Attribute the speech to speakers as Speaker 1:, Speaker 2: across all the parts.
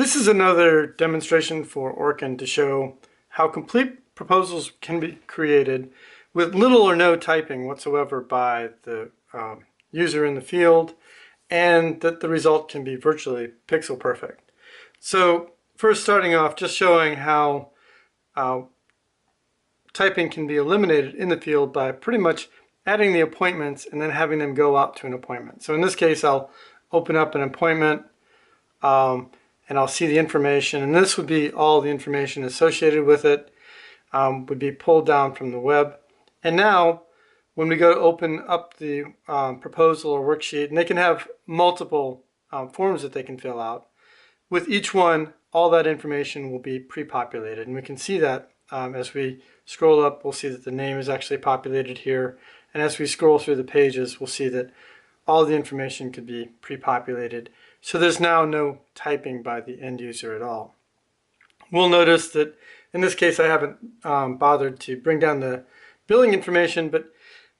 Speaker 1: This is another demonstration for ORKIN to show how complete proposals can be created with little or no typing whatsoever by the user in the field, and that the result can be virtually pixel perfect. So first, starting off, just showing how typing can be eliminated in the field by pretty much adding the appointments and then having them go out to an appointment. So in this case, I'll open up an appointment and I'll see the information, and this would be all the information associated with it, would be pulled down from the web. And now when we go to open up the proposal or worksheet, and they can have multiple forms that they can fill out, with each one all that information will be pre-populated, and we can see that as we scroll up. We'll see that the name is actually populated here, and as we scroll through the pages, we'll see that all the information could be pre-populated. So there's now no typing by the end user at all. We'll notice that in this case I haven't bothered to bring down the billing information, but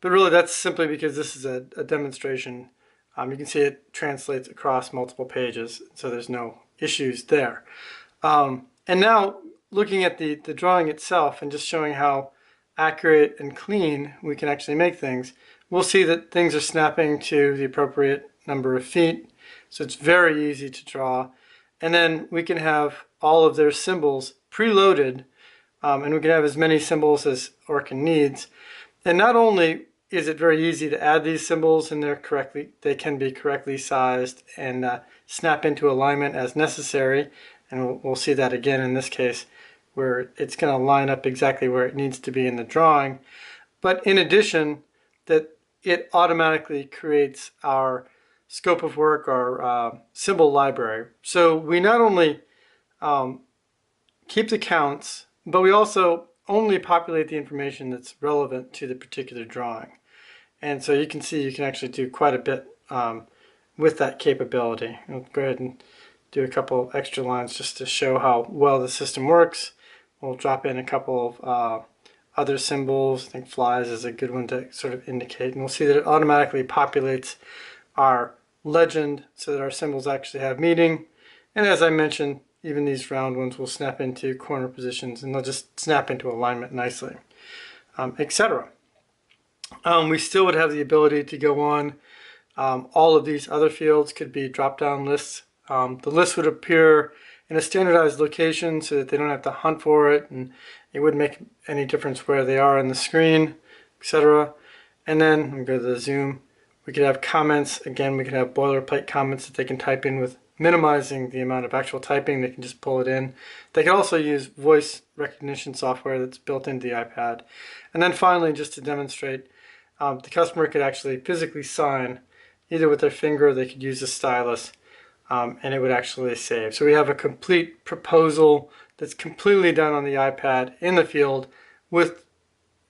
Speaker 1: really that's simply because this is a demonstration. You can see it translates across multiple pages, so there's no issues there. And now looking at the drawing itself and just showing how accurate and clean we can actually make things, we'll see that things are snapping to the appropriate number of feet. So it's very easy to draw. And then we can have all of their symbols preloaded, and we can have as many symbols as ORKIN needs. And not only is it very easy to add these symbols, and they can be correctly sized and snap into alignment as necessary. And we'll see that again in this case, where it's going to line up exactly where it needs to be in the drawing. But in addition, that it automatically creates our scope of work, our symbol library. So we not only keep the counts, but we also only populate the information that's relevant to the particular drawing. And so you can see you can actually do quite a bit with that capability. I'll go ahead and do a couple extra lines just to show how well the system works. We'll drop in a couple of other symbols. I think flies is a good one to sort of indicate. And we'll see that it automatically populates our legend so that our symbols actually have meaning. And as I mentioned, even these round ones will snap into corner positions, and they'll just snap into alignment nicely, etc. We still would have the ability to go on. All of these other fields could be drop-down lists. The list would appear in a standardized location so that they don't have to hunt for it, and it wouldn't make any difference where they are on the screen, etc. And then we go to the zoom. We could have comments. Again, we could have boilerplate comments that they can type in with minimizing the amount of actual typing. They can just pull it in. They can also use voice recognition software that's built into the iPad. And then finally, just to demonstrate, the customer could actually physically sign either with their finger, or they could use a stylus, and it would actually save. So we have a complete proposal that's completely done on the iPad in the field with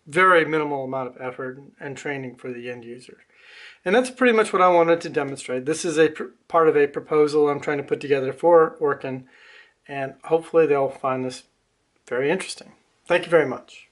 Speaker 1: very minimal amount of effort and training for the end user. And that's pretty much what I wanted to demonstrate. This is a part of a proposal I'm trying to put together for ORKIN, and hopefully they'll find this very interesting. Thank you very much.